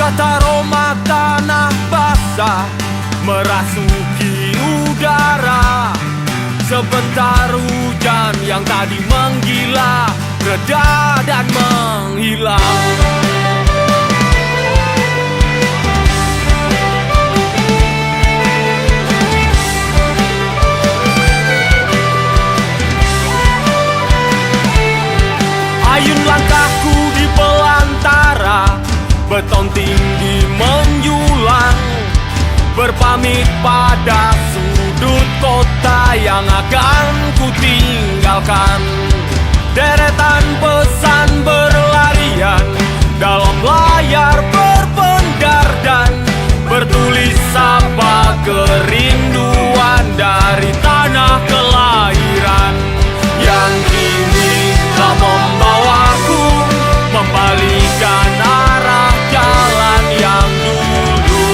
Kata aroma tanah basah merasuki udara. Sebentar hujan yang tadi menggila reda dan menghilang. Ayun langkahku di belantara, beton tinggi menjulang, berpamit pada sudut kota yang akan ku tinggalkan. Deretan pesan berlarian dalam layar berpendar dan bertulis apa kerinduan dari tanah kelahiran yang kini telah membawaku membalikan arah jalan yang dulu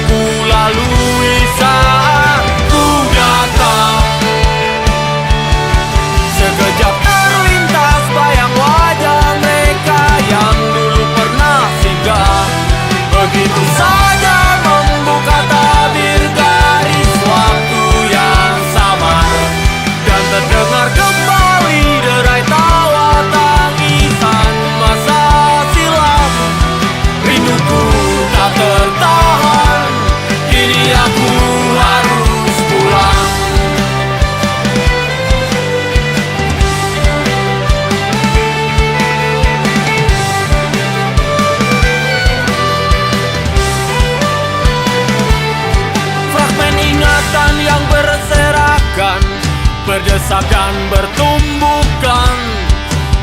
ku lalui saat ku datang. Sekejap terlintas bayang wajah mereka yang dulu pernah singgah, begitu saja membuka tabir garis waktu yang samar, dan terdengar kembali derai tawa tangisan masa silam. Rinduku tak tertahan, kini aku harus pulang. Fragmen ingatan yang berserakan, berdesak dan bertumbukan,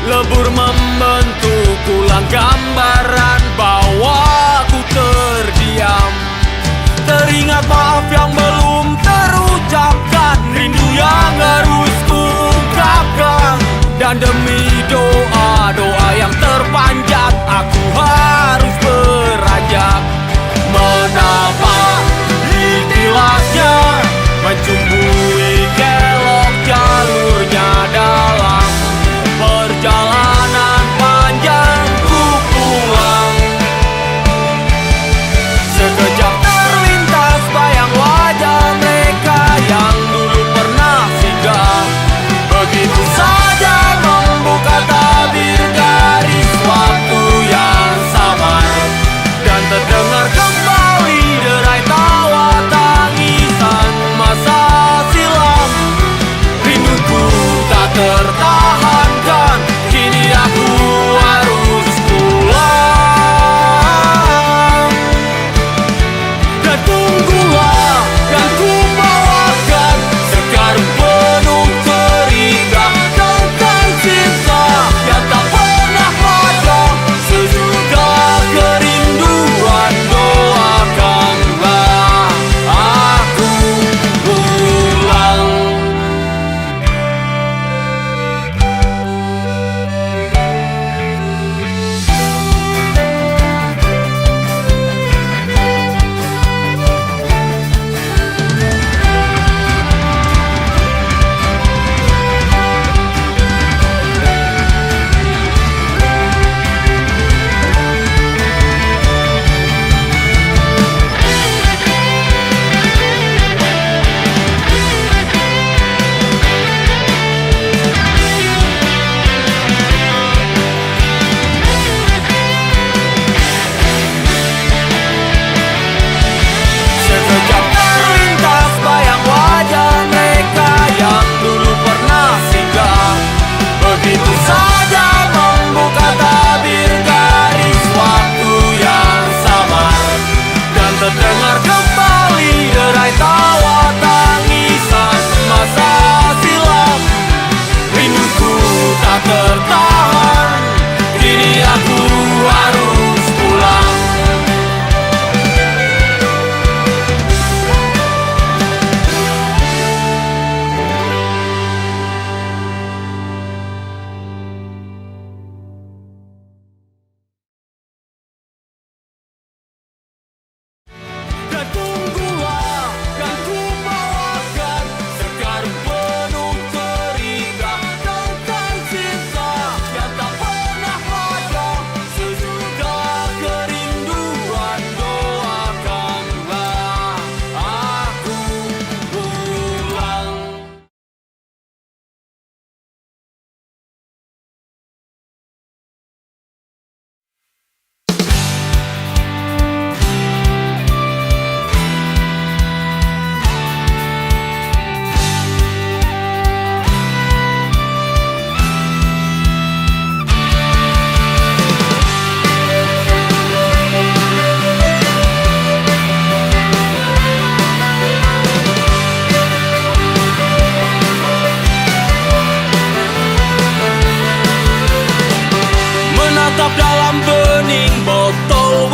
lebur membentuk ulang gambaran bahwa ku terdiam. Teringat maaf yang belum terucapkan, rindu yang harus kuungkapkan, dan demi doa-doa yang terpanjat aku harus beranjak. Menapa ikhlasnya mencumbui kelok jalurnya dalam perjalanan panjang ku pulang. Sekejap terlintas bayang wajah mereka yang dulu pernah singgah, begitu saja membuka tabir garis waktu yang samar, dan terdengar kembali derai tawa tangisan masa silam. Rinduku tak tertahankan, kini aku harus pulang. Dan tunggulah yang ku bawakan sekarang penuh cerita tentang cinta yang tak pernah padam. Sesudah kerinduan doakanlah aku pulang.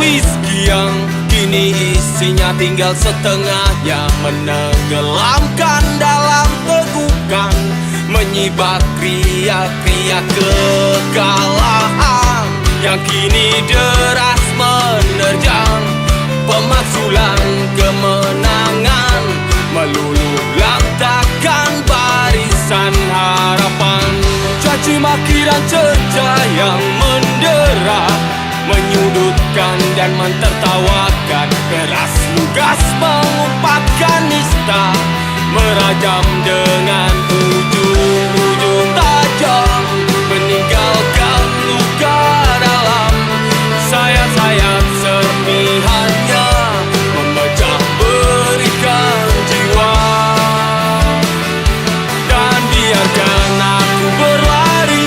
whisky yang kini isinya tinggal setengahnya, menenggelamkan dalam tegukan, menyibak riak-riak kekalahan yang kini deras menerjang pemakzulan kemenangan, meluluh lantakkan barisan harapan. Caci maki dan cerca yang mendera, menyudutkan dan mentertawakan, keras lugas mengumpat nista, merajam dengan ujung-ujung tajam, meninggalkan luka dalam sayap-sayap serpihannya, memecah berikan jiwa. Dan biarkan aku berlari,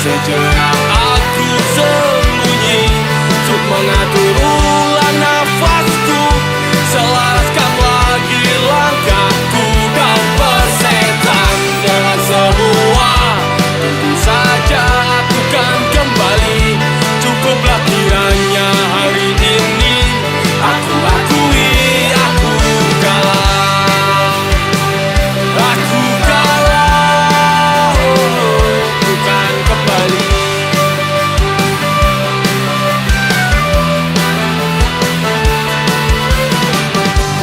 sejenak aku sembunyi untuk mengatur ulang nafasku, selaraskan lagi langkahku dan bersetan dengan semua. Tentu saja aku kan kembali, cukuplah kiranya hari ini aku akui aku kalah. Aku kalah, bukan kembali.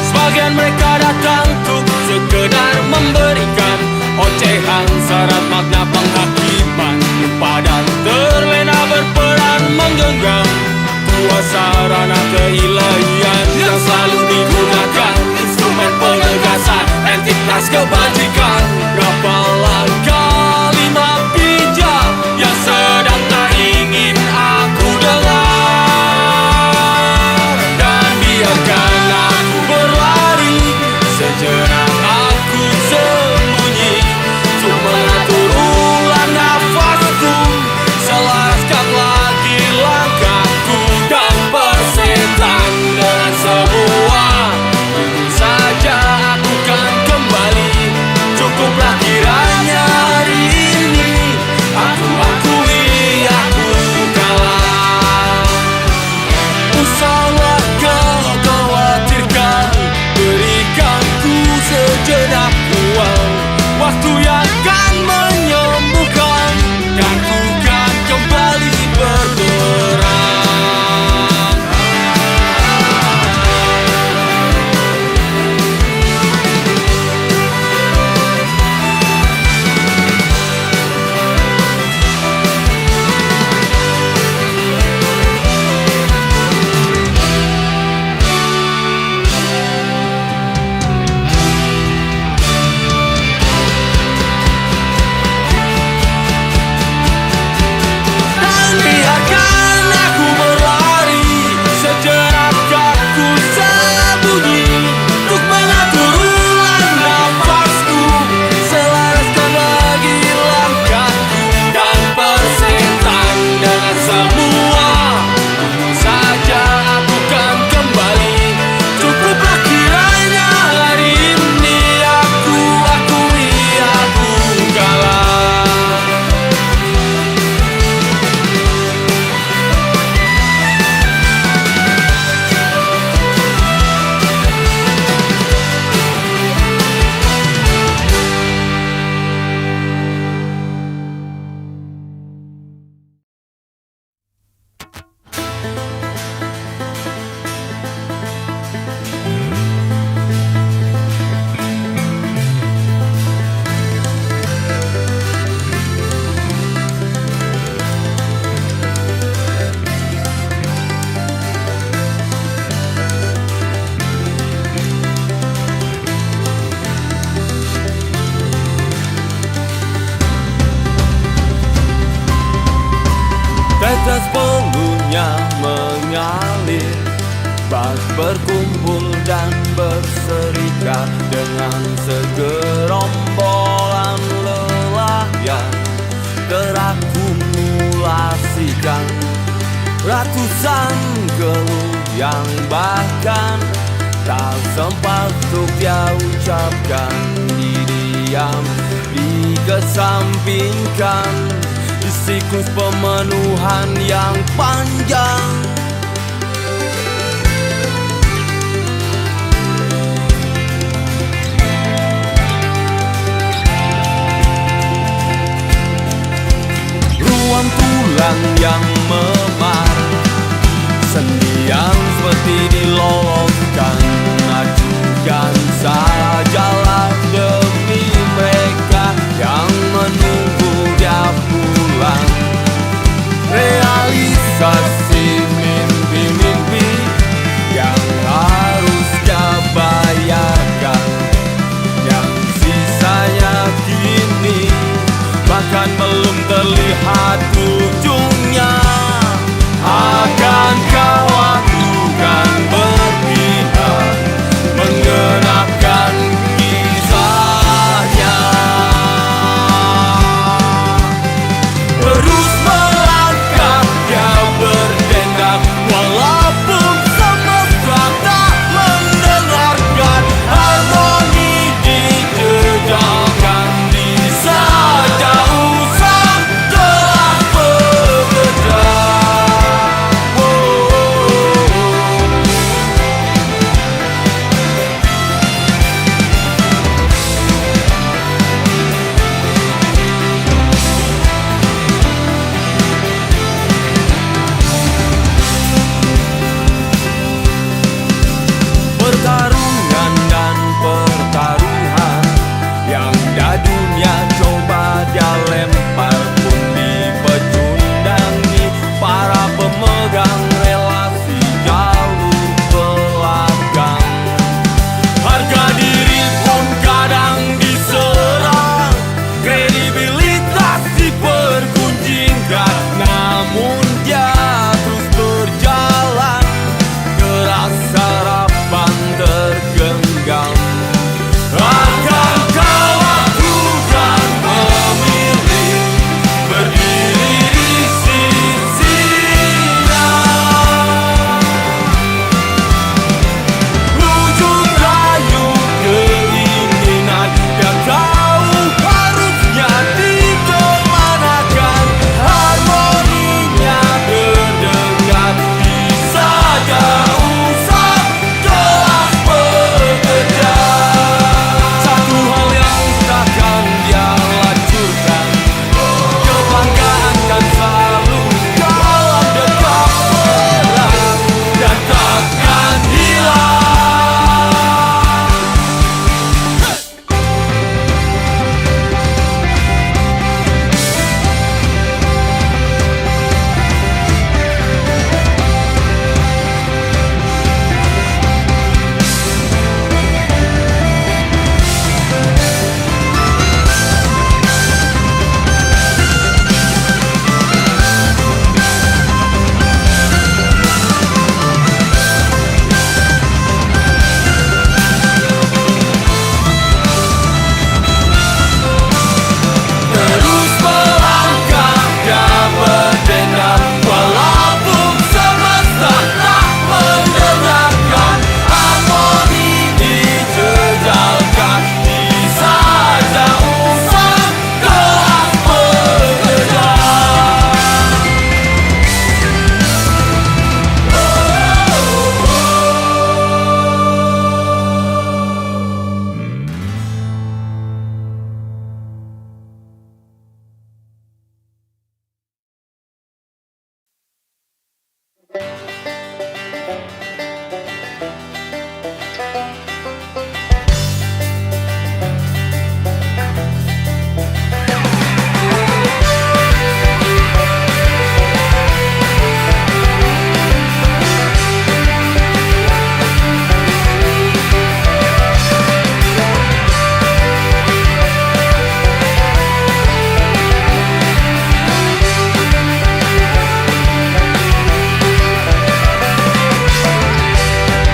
Sebagian mereka datang untuk sekedar memberikan ocehan syarat makna penghakiman, lupa dan terlena berperan menggenggam kuasa ranah keilahian yang selalu digunakan instrumen penegasan entitas kebajikan. Rapalan kalimat bijak yang sedang tak ingin aku dengar. Dan biarkan aku berlari, sejenak aku sembunyi untuk mengatur ulang nafasku, selaraskan lagi langkahku dan bersetan dengan semua. Tentu saja aku kan kembali, cukuplah kiranya hari ini aku akui aku kalah. Usahlah kau khawatirkan, berikanku sejenak ruang, waktu yang akan menyembuhkan, dan ku kan kembali berperang. Dan biarkan aku berlari, sejenak aku sembunyi untuk mengatur ulang nafasku, selaraskan lagi langkahku dan bersetan dengan semua. Tentu saja aku kan kembali, cukuplah kiranya hari ini aku akui aku kalah. Tetes peluhnya mengalir, bak berkumpul dan berserikat dengan segerombolan lelah yang terakumulasikan. Ratusan keluh yang bahkan tak sempat untuk dia ucapkan, didiam, dikesampingkan di siklus pemenuhan yang panjang. dan belum terlihat ujungnya. Akankah waktu kan berpihak mengenapkan kisahnya? Terus melangkah dia berdendak, walaupun semesta tak mendengarkan. Harmoni dijejalkan di saja usang telah bekerja. Pertarungan dan pertaruhan yang dah dunia coba dia lempar pun dipecundangi para pemegang relasi jalur belakang. Harga diri pun kadang diserang, kredibilitas dipergunjingkan, namun dia terus berjalan, keras harapan tergenggam. Akankah waktu kan memilih berdiri di sisinya? Wujud rayu keinginan dia tahu harusnya dikemanakan. Harmoninya terdengar di saja usang telah bekerja. Satu hal yang takkan dia lancurkan, kebanggaan kan selalu dalam dekat perang dan takkan hilang. Terus melangkah dia berdendak, walaupun semesta tak mendengarkan. Harmoni dijejalkan di saja usang telah bekerja.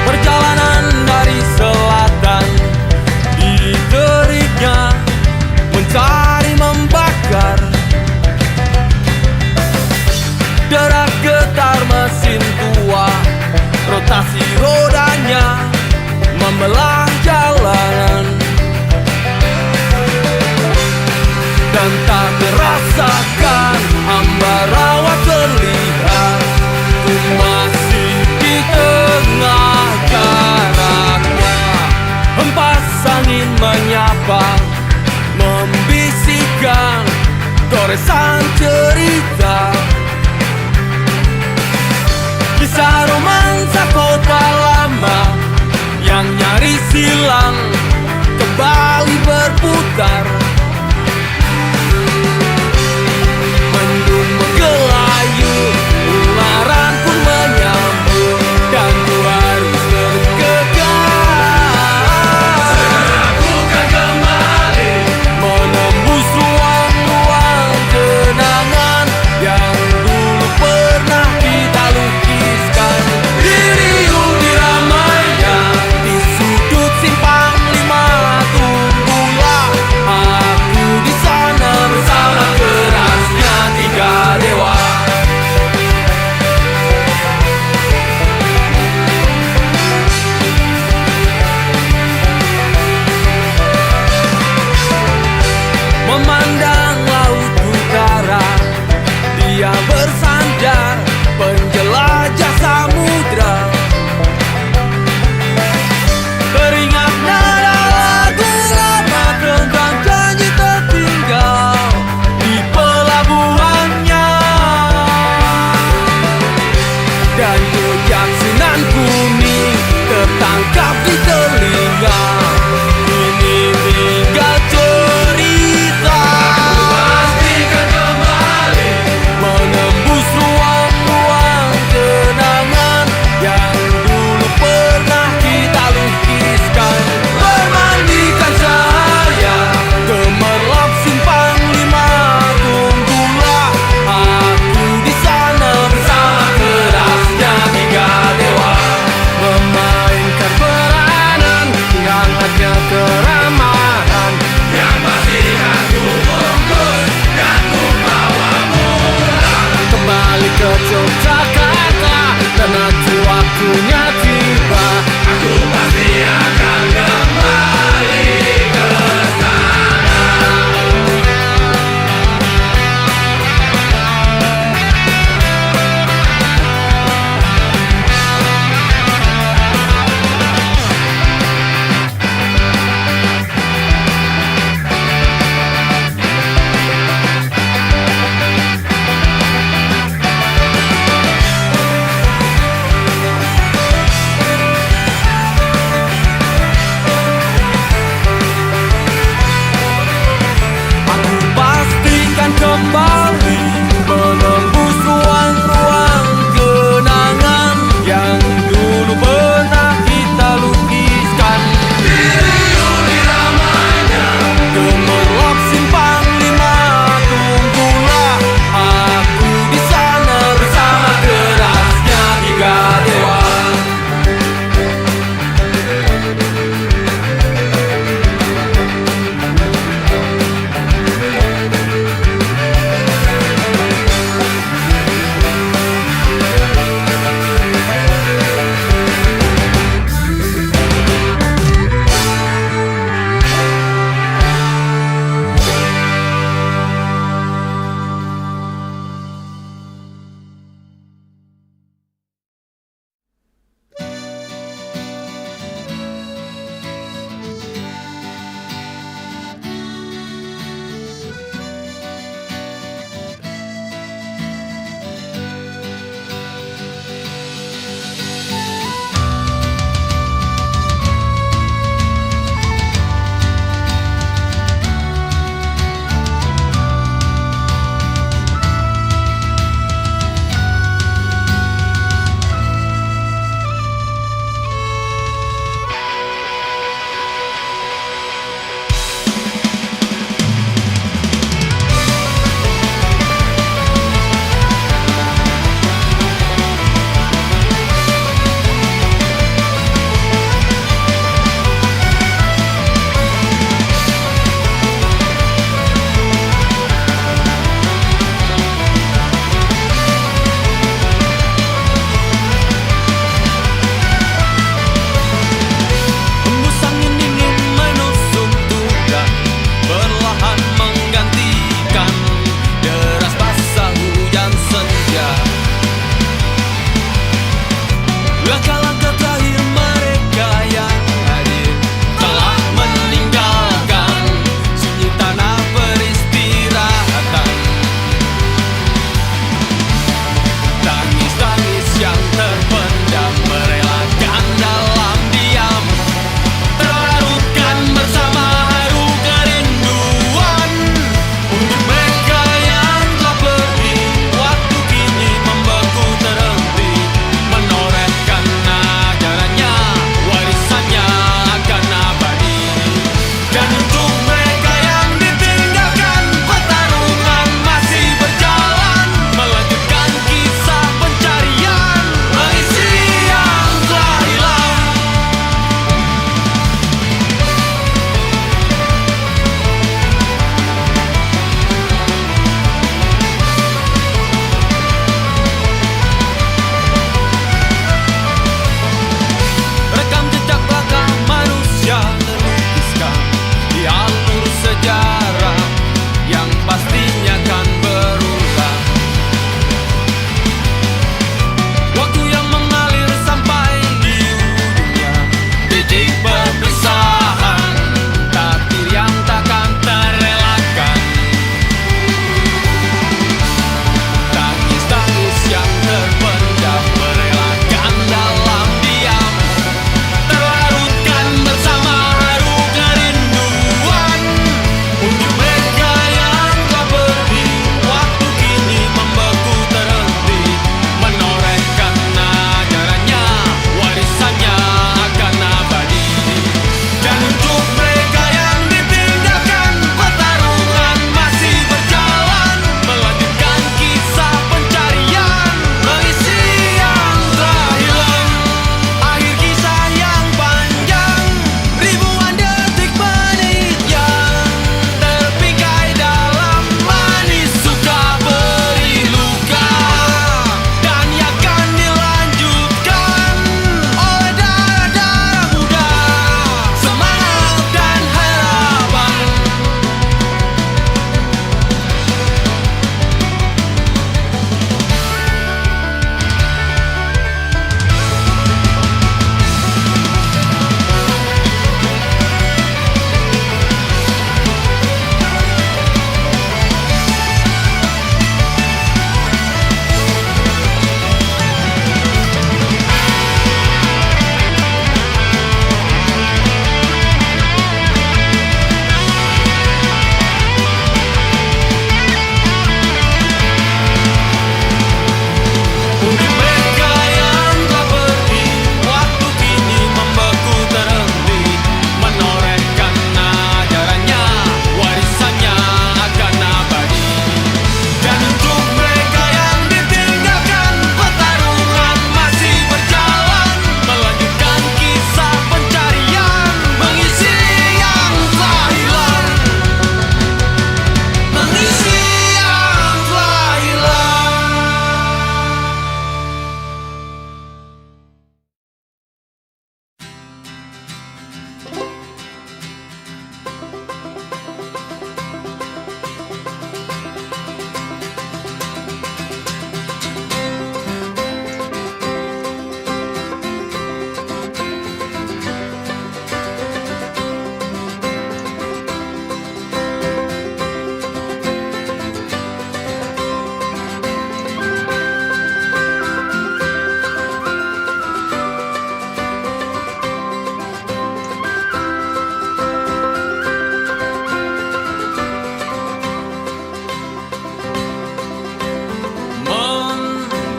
Perjalanan dari selatan diteriknya mencari membakar. Derak getar mesin tua, rotasi rodanya membelah jalanan, dan tak terasakan ambarawa terlihat. Ku masih di tengah jaraknya, hempas angin menyapa, membisikkan goresan cerita. Kisah romansa kota lama yang nyaris hilang kembali berputar. Mendung menggelayu, ularan pun menyambut, dan ku harus bergegas. Segera ku kan kembali menembus ruang-ruang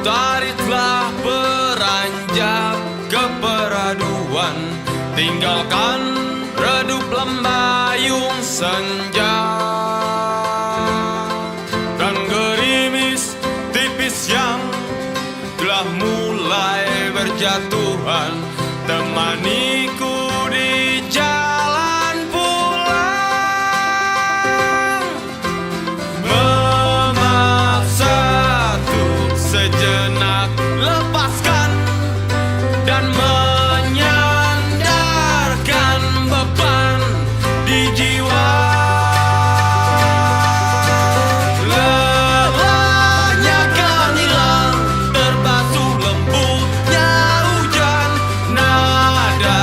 Matahari telah beranjak ke peraduan, tinggalkan redup lembayung senja. Dan gerimis tipis yang telah mulai berjatuhan, temaniku di jalan pulang. Memaksa untuk sejenak lepaskan dan menyandarkan beban di jiwa. Lelahnya kan hilang, terbasuh lembutnya hujan. Nada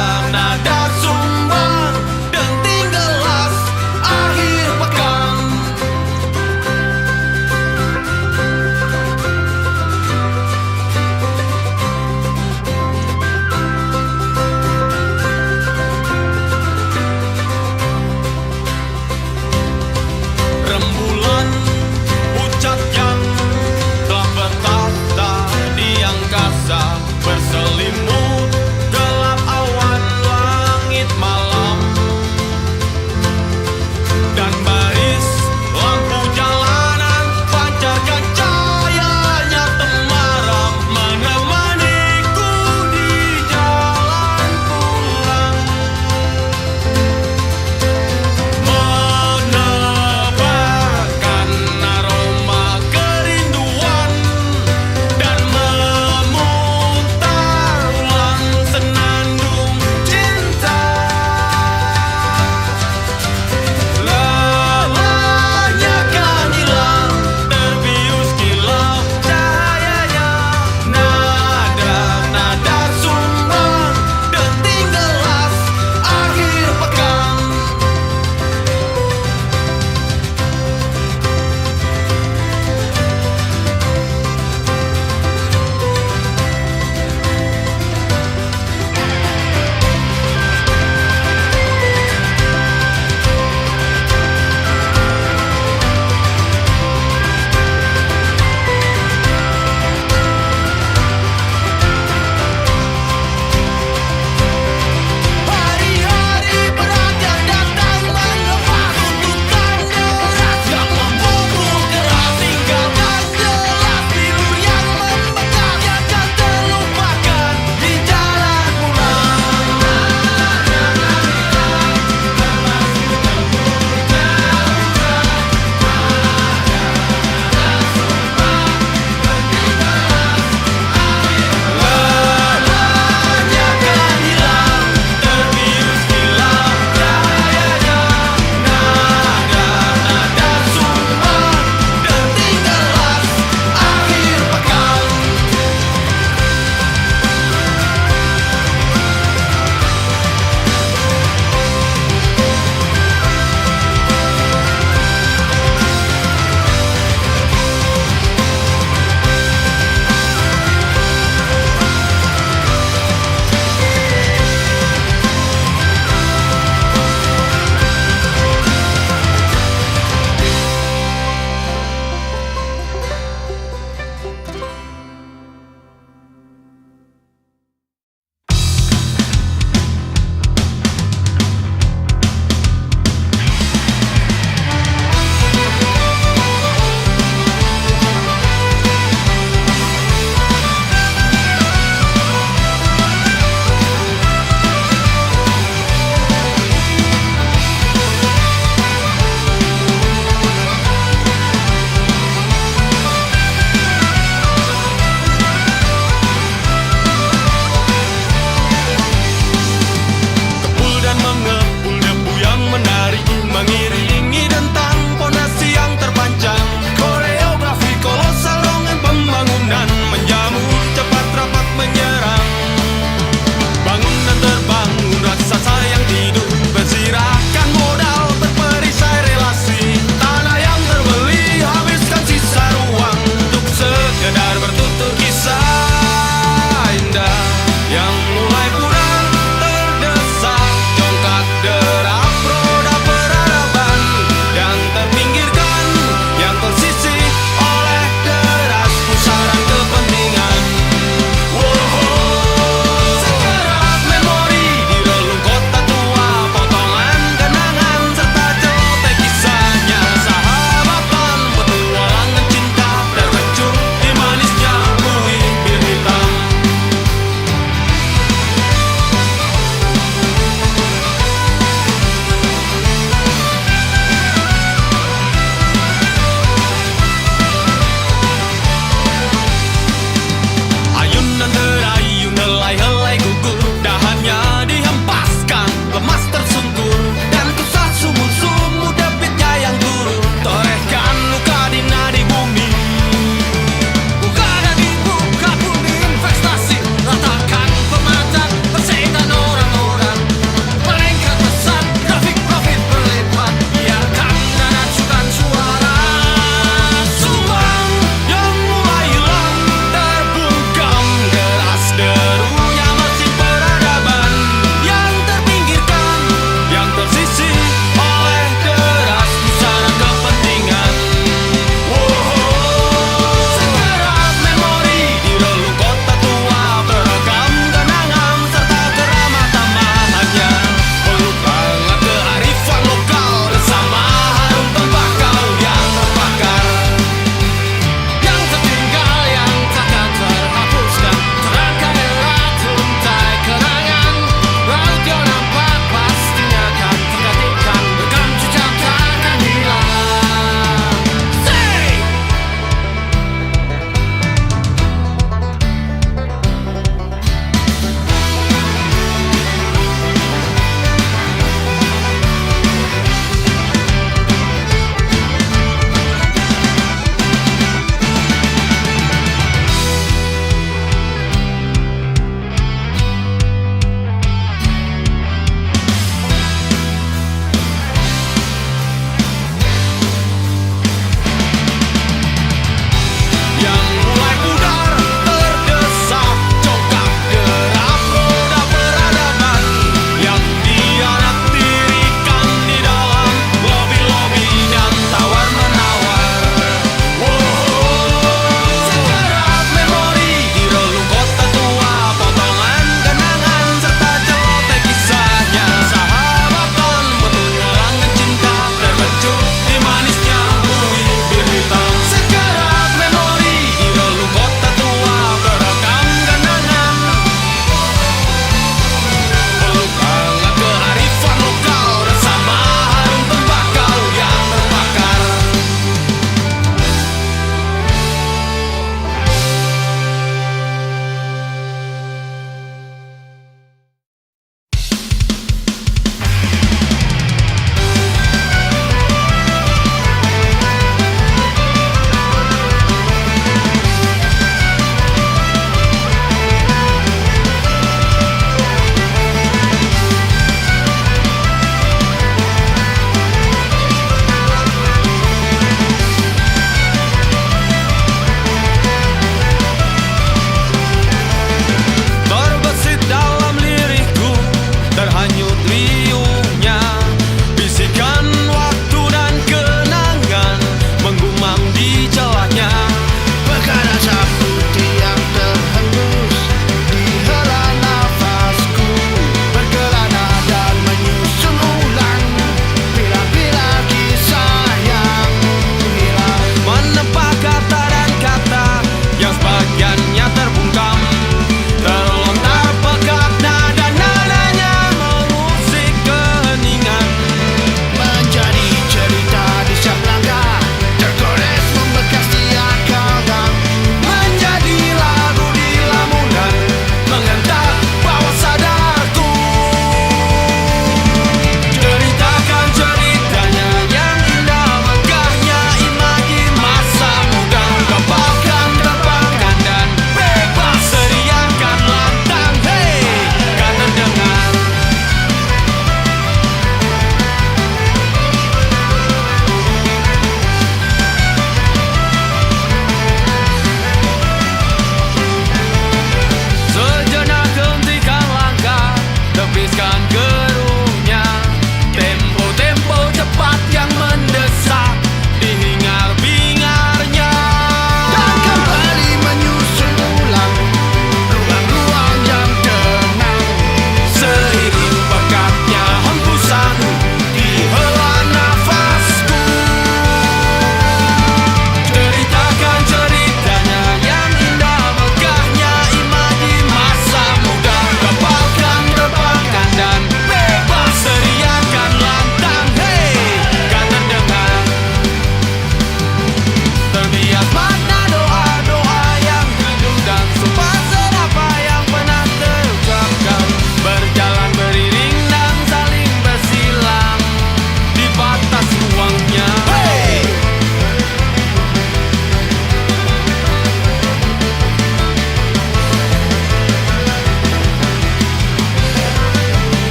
di celah